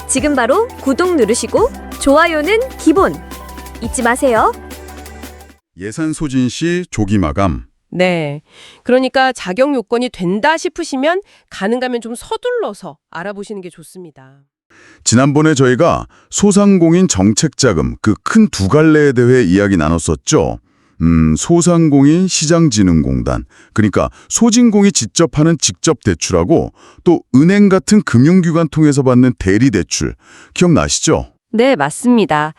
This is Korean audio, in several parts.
지금 바로 구독 누르시고 좋아요는 기본 잊지 마세요. 예산 소진 시 조기 마감. 네. 그러니까 자격 요건이 된다 싶으시면 가능하면 좀 서둘러서 알아보시는 게 좋습니다. 지난번에 저희가 소상공인 정책자금 그 큰 두 갈래에 대해 이야기 나눴었죠. 소상공인 시장진흥공단, 그러니까 소진공이 직접 하는 직접 대출하고 또 은행 같은 금융기관 통해서 받는 대리대출, 기억나시죠? 네, 맞습니다.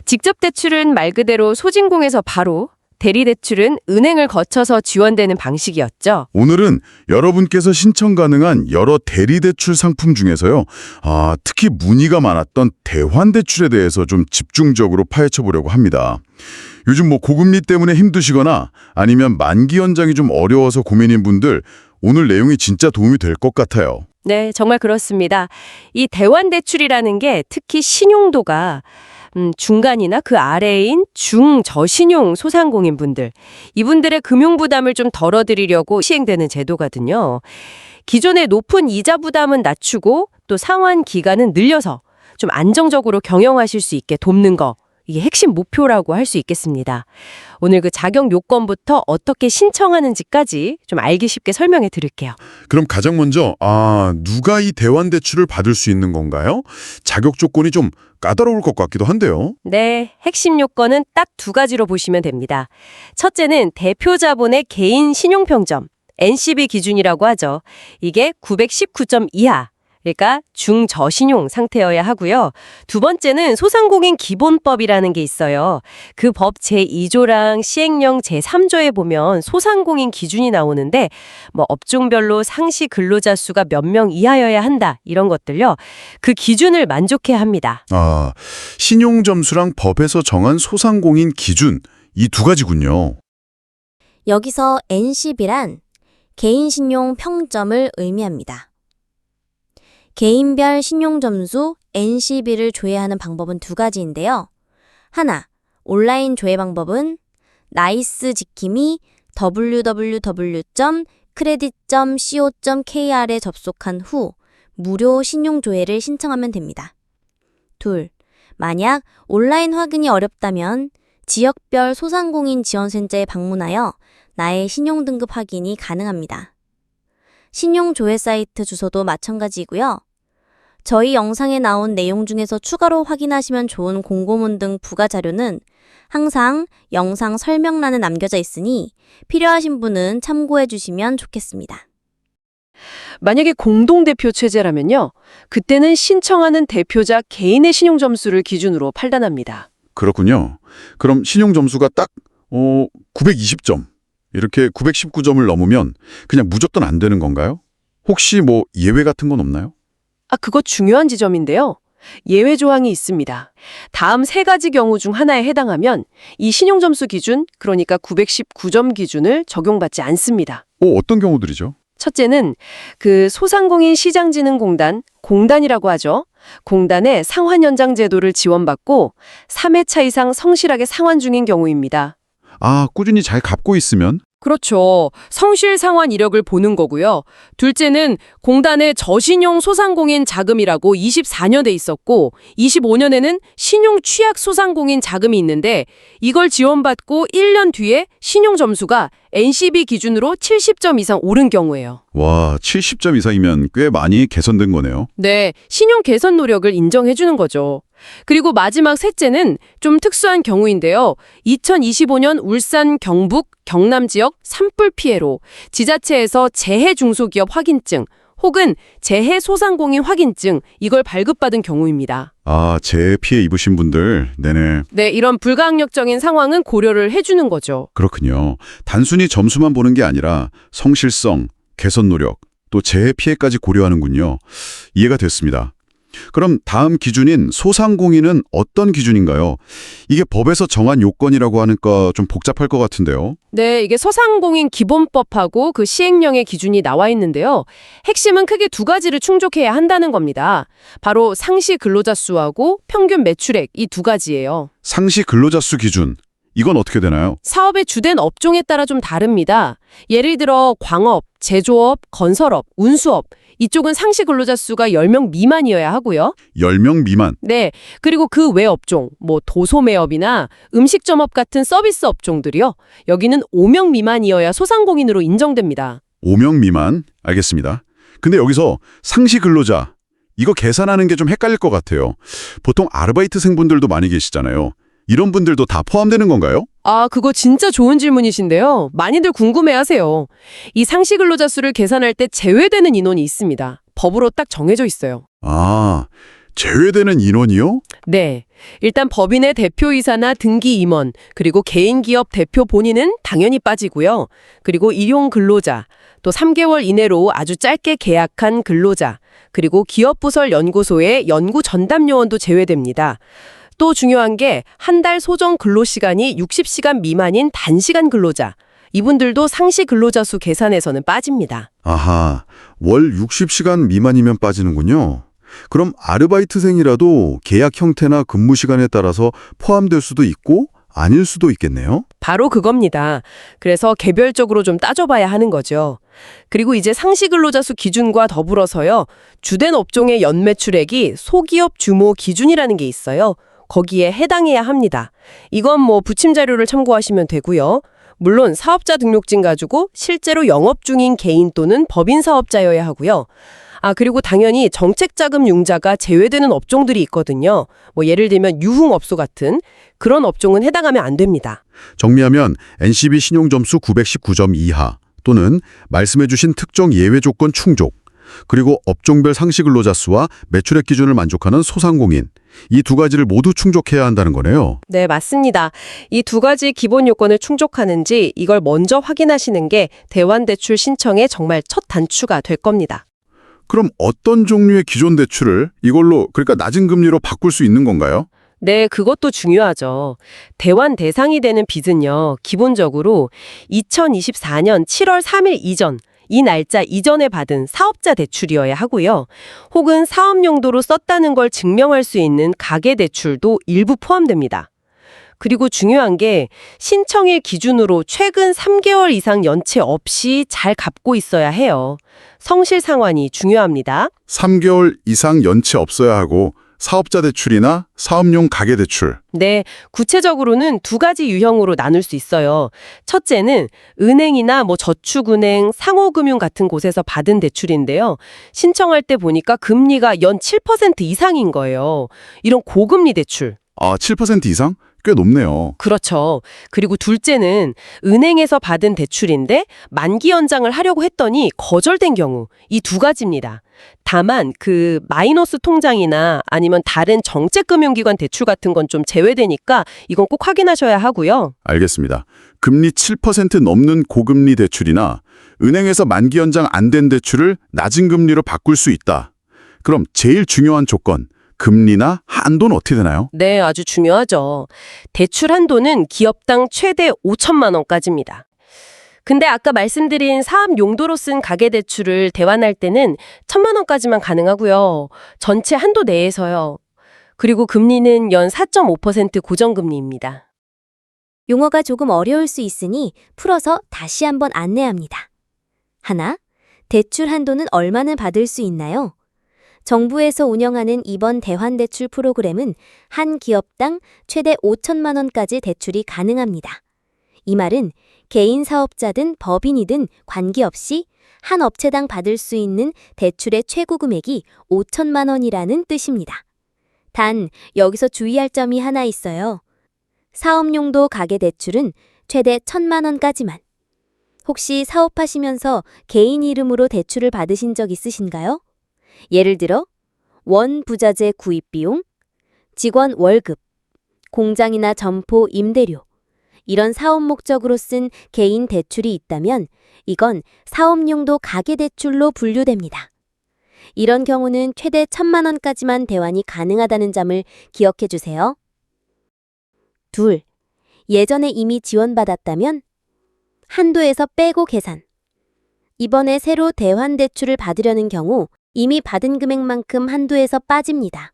직접 대출은 말 그대로 소진공에서 바로, 대리대출은 은행을 거쳐서 지원되는 방식이었죠. 오늘은 여러분께서 신청 가능한 여러 대리대출 상품 중에서요. 특히 문의가 많았던 대환대출에 대해서 좀 집중적으로 파헤쳐 보려고 합니다. 요즘 고금리 때문에 힘드시거나 아니면 만기 연장이 좀 어려워서 고민인 분들 오늘 내용이 진짜 도움이 될 것 같아요. 네, 정말 그렇습니다. 이 대환대출이라는 게 특히 신용도가 중간이나 그 아래인 중저신용 소상공인 분들, 이분들의 금융 부담을 좀 덜어드리려고 시행되는 제도거든요. 기존의 높은 이자 부담은 낮추고 또 상환 기간은 늘려서 좀 안정적으로 경영하실 수 있게 돕는 거, 이게 핵심 목표라고 할 수 있겠습니다. 오늘 그 자격 요건부터 어떻게 신청하는지까지 좀 알기 쉽게 설명해 드릴게요. 그럼 가장 먼저 누가 이 대환대출을 받을 수 있는 건가요? 자격 조건이 좀 까다로울 것 같기도 한데요. 네, 핵심 요건은 딱 두 가지로 보시면 됩니다. 첫째는 대표 자본의 개인 신용평점, NCB 기준이라고 하죠. 이게 919점 이하, 그러니까 중저신용 상태여야 하고요. 두 번째는 소상공인 기본법이라는 게 있어요. 그 법 제2조랑 시행령 제3조에 보면 소상공인 기준이 나오는데 업종별로 상시 근로자 수가 몇 명 이하여야 한다, 이런 것들요. 그 기준을 만족해야 합니다. 신용점수랑 법에서 정한 소상공인 기준, 이 두 가지군요. 여기서 NCB란 개인신용 평점을 의미합니다. 개인별 신용점수 NCB를 조회하는 방법은 두 가지인데요. 하나, 온라인 조회 방법은 나이스 지킴이 www.credit.co.kr에 접속한 후 무료 신용조회를 신청하면 됩니다. 둘, 만약 온라인 확인이 어렵다면 지역별 소상공인 지원센터에 방문하여 나의 신용등급 확인이 가능합니다. 신용조회 사이트 주소도 마찬가지고요. 저희 영상에 나온 내용 중에서 추가로 확인하시면 좋은 공고문 등 부가 자료는 항상 영상 설명란에 남겨져 있으니 필요하신 분은 참고해 주시면 좋겠습니다. 만약에 공동대표 체제라면요. 그때는 신청하는 대표자 개인의 신용점수를 기준으로 판단합니다. 그렇군요. 그럼 신용점수가 딱 920점. 이렇게 919점을 넘으면 그냥 무조건 안 되는 건가요? 혹시 예외 같은 건 없나요? 그거 중요한 지점인데요. 예외 조항이 있습니다. 다음 세 가지 경우 중 하나에 해당하면 이 신용점수 기준, 그러니까 919점 기준을 적용받지 않습니다. 어떤 경우들이죠? 첫째는 그 소상공인 시장진흥공단, 공단이라고 하죠. 공단의 상환 연장 제도를 지원받고 3회차 이상 성실하게 상환 중인 경우입니다. 꾸준히 잘 갚고 있으면? 그렇죠. 성실 상환 이력을 보는 거고요. 둘째는 공단의 저신용 소상공인 자금이라고 24년에 있었고 25년에는 신용 취약 소상공인 자금이 있는데 이걸 지원받고 1년 뒤에 신용 점수가 NCB 기준으로 70점 이상 오른 경우예요. 와, 70점 이상이면 꽤 많이 개선된 거네요. 네, 신용 개선 노력을 인정해 주는 거죠. 그리고 마지막 셋째는 좀 특수한 경우인데요. 2025년 울산, 경북, 경남 지역 산불 피해로 지자체에서 재해 중소기업 확인증 혹은 재해 소상공인 확인증 이걸 발급받은 경우입니다. 재해 피해 입으신 분들, 네네. 네, 이런 불가항력적인 상황은 고려를 해주는 거죠. 그렇군요. 단순히 점수만 보는 게 아니라 성실성, 개선 노력, 또 재해 피해까지 고려하는군요. 이해가 됐습니다. 그럼 다음 기준인 소상공인은 어떤 기준인가요? 이게 법에서 정한 요건이라고 하니까 좀 복잡할 것 같은데요. 네, 이게 소상공인 기본법하고 그 시행령의 기준이 나와 있는데요. 핵심은 크게 두 가지를 충족해야 한다는 겁니다. 바로 상시 근로자 수하고 평균 매출액, 이 두 가지예요. 상시 근로자 수 기준, 이건 어떻게 되나요? 사업의 주된 업종에 따라 좀 다릅니다. 예를 들어 광업, 제조업, 건설업, 운수업 이쪽은 상시 근로자 수가 10명 미만이어야 하고요. 10명 미만. 네. 그리고 그 외 업종, 뭐 도소매업이나 음식점업 같은 서비스 업종들이요. 여기는 5명 미만이어야 소상공인으로 인정됩니다. 5명 미만. 알겠습니다. 근데 여기서 상시 근로자, 이거 계산하는 게 좀 헷갈릴 것 같아요. 보통 아르바이트생분들도 많이 계시잖아요. 이런 분들도 다 포함되는 건가요? 아, 그거 진짜 좋은 질문이신데요. 많이들 궁금해하세요. 이 상시 근로자 수를 계산할 때 제외되는 인원이 있습니다. 법으로 딱 정해져 있어요. 아, 제외되는 인원이요? 네. 일단 법인의 대표이사나 등기 임원, 그리고 개인기업 대표 본인은 당연히 빠지고요. 그리고 일용 근로자, 또 3개월 이내로 아주 짧게 계약한 근로자, 그리고 기업부설 연구소의 연구 전담 요원도 제외됩니다. 또 중요한 게 한 달 소정 근로시간이 60시간 미만인 단시간 근로자, 이분들도 상시 근로자 수 계산에서는 빠집니다. 아하, 월 60시간 미만이면 빠지는군요. 그럼 아르바이트생이라도 계약 형태나 근무 시간에 따라서 포함될 수도 있고 아닐 수도 있겠네요. 바로 그겁니다. 그래서 개별적으로 좀 따져봐야 하는 거죠. 그리고 이제 상시 근로자 수 기준과 더불어서요. 주된 업종의 연매출액이 소기업 주모 기준이라는 게 있어요. 거기에 해당해야 합니다. 이건 뭐 부침 자료를 참고하시면 되고요. 물론 사업자 등록증 가지고 실제로 영업 중인 개인 또는 법인 사업자여야 하고요. 아, 그리고 당연히 정책자금 융자가 제외되는 업종들이 있거든요. 뭐 예를 들면 유흥업소 같은 그런 업종은 해당하면 안 됩니다. 정리하면 NCB 신용점수 919점 이하 또는 말씀해주신 특정 예외 조건 충족, 그리고 업종별 상시 근로자 수와 매출액 기준을 만족하는 소상공인, 이 두 가지를 모두 충족해야 한다는 거네요. 네, 맞습니다. 이 두 가지 기본 요건을 충족하는지 이걸 먼저 확인하시는 게 대환대출 신청의 정말 첫 단추가 될 겁니다. 그럼 어떤 종류의 기존 대출을 이걸로, 그러니까 낮은 금리로 바꿀 수 있는 건가요? 네, 그것도 중요하죠. 대환 대상이 되는 빚은요, 기본적으로 2024년 7월 3일 이전, 이 날짜 이전에 받은 사업자 대출이어야 하고요. 혹은 사업 용도로 썼다는 걸 증명할 수 있는 가계 대출도 일부 포함됩니다. 그리고 중요한 게 신청일 기준으로 최근 3개월 이상 연체 없이 잘 갚고 있어야 해요. 성실 상환이 중요합니다. 3개월 이상 연체 없어야 하고 사업자 대출이나 사업용 가계 대출. 네, 구체적으로는 두 가지 유형으로 나눌 수 있어요. 첫째는 은행이나 뭐 저축은행, 상호금융 같은 곳에서 받은 대출인데요. 신청할 때 보니까 금리가 연 7% 이상인 거예요. 이런 고금리 대출. 아, 7% 이상? 꽤 높네요. 그렇죠. 그리고 둘째는 은행에서 받은 대출인데 만기 연장을 하려고 했더니 거절된 경우, 이 두 가지입니다. 다만 그 마이너스 통장이나 아니면 다른 정책금융기관 대출 같은 건 좀 제외되니까 이건 꼭 확인하셔야 하고요. 알겠습니다. 금리 7% 넘는 고금리 대출이나 은행에서 만기 연장 안 된 대출을 낮은 금리로 바꿀 수 있다. 그럼 제일 중요한 조건, 금리나 한도는 어떻게 되나요? 네, 아주 중요하죠. 대출 한도는 기업당 최대 5천만 원까지입니다. 근데 아까 말씀드린 사업 용도로 쓴 가계대출을 대환할 때는 1,000만 원까지만 가능하고요. 전체 한도 내에서요. 그리고 금리는 연 4.5% 고정금리입니다. 용어가 조금 어려울 수 있으니 풀어서 다시 한번 안내합니다. 하나, 대출 한도는 얼마나 받을 수 있나요? 정부에서 운영하는 이번 대환대출 프로그램은 한 기업당 최대 5천만 원까지 대출이 가능합니다. 이 말은 개인 사업자든 법인이든 관계없이 한 업체당 받을 수 있는 대출의 최고 금액이 5천만 원이라는 뜻입니다. 단, 여기서 주의할 점이 하나 있어요. 사업용도 가계대출은 최대 1,000만 원까지만. 혹시 사업하시면서 개인 이름으로 대출을 받으신 적 있으신가요? 예를 들어 원부자재 구입 비용, 직원 월급, 공장이나 점포 임대료, 이런 사업 목적으로 쓴 개인 대출이 있다면 이건 사업용도 가계대출로 분류됩니다. 이런 경우는 최대 1,000만 원까지만 대환이 가능하다는 점을 기억해 주세요. 둘, 예전에 이미 지원받았다면 한도에서 빼고 계산. 이번에 새로 대환대출을 받으려는 경우 이미 받은 금액만큼 한도에서 빠집니다.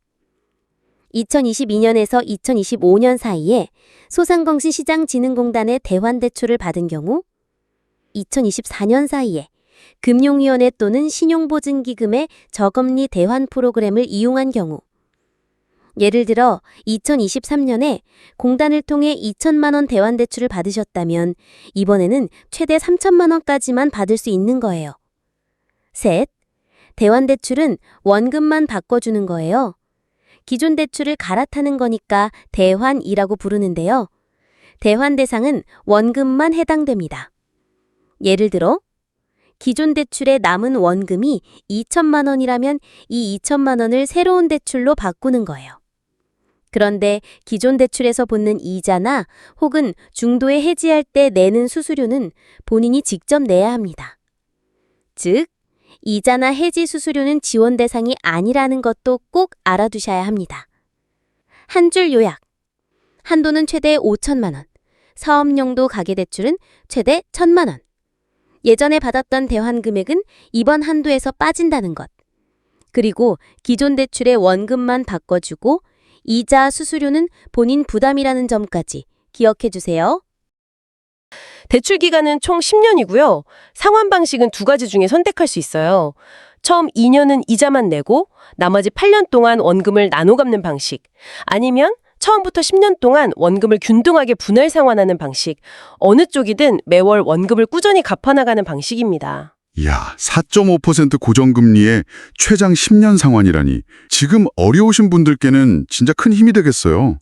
2022년에서 2025년 사이에 소상공인시장진흥공단의 대환대출을 받은 경우 2024년 사이에 금융위원회 또는 신용보증기금의 저금리 대환 프로그램을 이용한 경우, 예를 들어 2023년에 공단을 통해 2천만 원 대환대출을 받으셨다면 이번에는 최대 3천만 원까지만 받을 수 있는 거예요. 셋, 대환대출은 원금만 바꿔주는 거예요. 기존 대출을 갈아타는 거니까 대환이라고 부르는데요. 대환 대상은 원금만 해당됩니다. 예를 들어 기존 대출의 남은 원금이 2천만 원이라면 이 2천만 원을 새로운 대출로 바꾸는 거예요. 그런데 기존 대출에서 붙는 이자나 혹은 중도에 해지할 때 내는 수수료는 본인이 직접 내야 합니다. 즉, 이자나 해지 수수료는 지원 대상이 아니라는 것도 꼭 알아두셔야 합니다. 한 줄 요약. 한도는 최대 5천만 원, 사업용도 가계대출은 최대 1,000만 원. 예전에 받았던 대환 금액은 이번 한도에서 빠진다는 것. 그리고 기존 대출의 원금만 바꿔주고 이자 수수료는 본인 부담이라는 점까지 기억해 주세요. 대출 기간은 총 10년이고요. 상환 방식은 두 가지 중에 선택할 수 있어요. 처음 2년은 이자만 내고 나머지 8년 동안 원금을 나눠 갚는 방식. 아니면 처음부터 10년 동안 원금을 균등하게 분할 상환하는 방식. 어느 쪽이든 매월 원금을 꾸준히 갚아나가는 방식입니다. 이야, 4.5% 고정금리에 최장 10년 상환이라니. 지금 어려우신 분들께는 진짜 큰 힘이 되겠어요.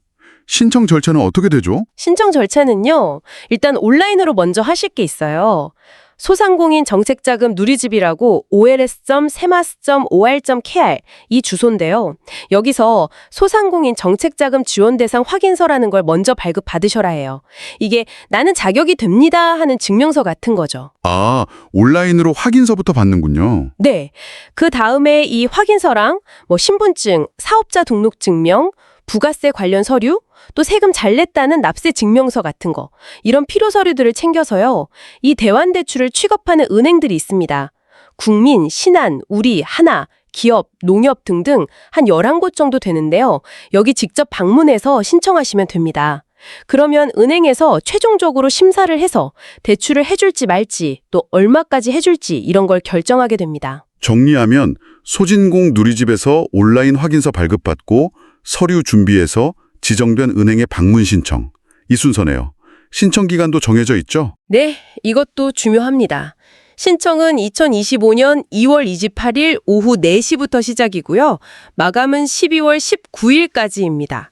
신청 절차는 어떻게 되죠? 신청 절차는요. 일단 온라인으로 먼저 하실 게 있어요. 소상공인 정책자금 누리집이라고 ols.semas.or.kr 이 주소인데요. 여기서 소상공인 정책자금 지원 대상 확인서라는 걸 먼저 발급받으셔라 해요. 이게 나는 자격이 됩니다 하는 증명서 같은 거죠. 아, 온라인으로 확인서부터 받는군요. 네. 그 다음에 이 확인서랑 신분증, 사업자 등록증명, 부가세 관련 서류, 또 세금 잘 냈다는 납세 증명서 같은 거, 이런 필요 서류들을 챙겨서요. 이 대환대출을 취급하는 은행들이 있습니다. 국민, 신한, 우리, 하나, 기업, 농협 등등 한 11곳 정도 되는데요. 여기 직접 방문해서 신청하시면 됩니다. 그러면 은행에서 최종적으로 심사를 해서 대출을 해줄지 말지, 또 얼마까지 해줄지 이런 걸 결정하게 됩니다. 정리하면 소진공 누리집에서 온라인 확인서 발급받고 서류 준비해서 지정된 은행에 방문 신청. 이 순서네요. 신청 기간도 정해져 있죠? 네, 이것도 중요합니다. 신청은 2025년 2월 28일 오후 4시부터 시작이고요. 마감은 12월 19일까지입니다.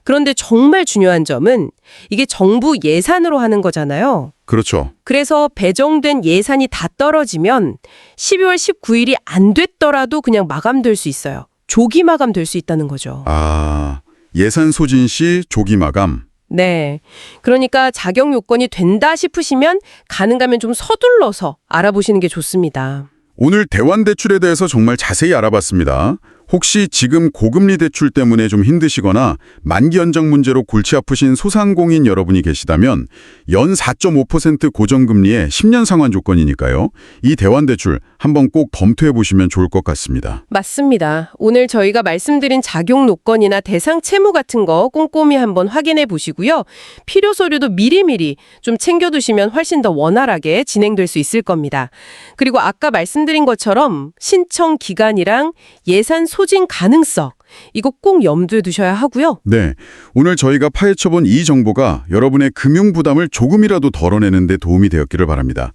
그런데 정말 중요한 점은 이게 정부 예산으로 하는 거잖아요. 그렇죠. 그래서 배정된 예산이 다 떨어지면 12월 19일이 안 됐더라도 그냥 마감될 수 있어요. 조기 마감될 수 있다는 거죠. 아, 예산 소진 시 조기 마감. 네. 그러니까 자격 요건이 된다 싶으시면 가능하면 좀 서둘러서 알아보시는 게 좋습니다. 오늘 대환대출에 대해서 정말 자세히 알아봤습니다. 혹시 지금 고금리 대출 때문에 좀 힘드시거나 만기 연장 문제로 골치 아프신 소상공인 여러분이 계시다면 연 4.5% 고정금리에 10년 상환 조건이니까요. 이 대환대출 한번 꼭 검토해 보시면 좋을 것 같습니다. 맞습니다. 오늘 저희가 말씀드린 자격 요건이나 대상 채무 같은 거 꼼꼼히 한번 확인해 보시고요. 필요 서류도 미리미리 좀 챙겨두시면 훨씬 더 원활하게 진행될 수 있을 겁니다. 그리고 아까 말씀드린 것처럼 신청 기간이랑 예산 소진 가능성, 이거 꼭 염두에 두셔야 하고요. 네, 오늘 저희가 파헤쳐본 이 정보가 여러분의 금융 부담을 조금이라도 덜어내는 데 도움이 되었기를 바랍니다.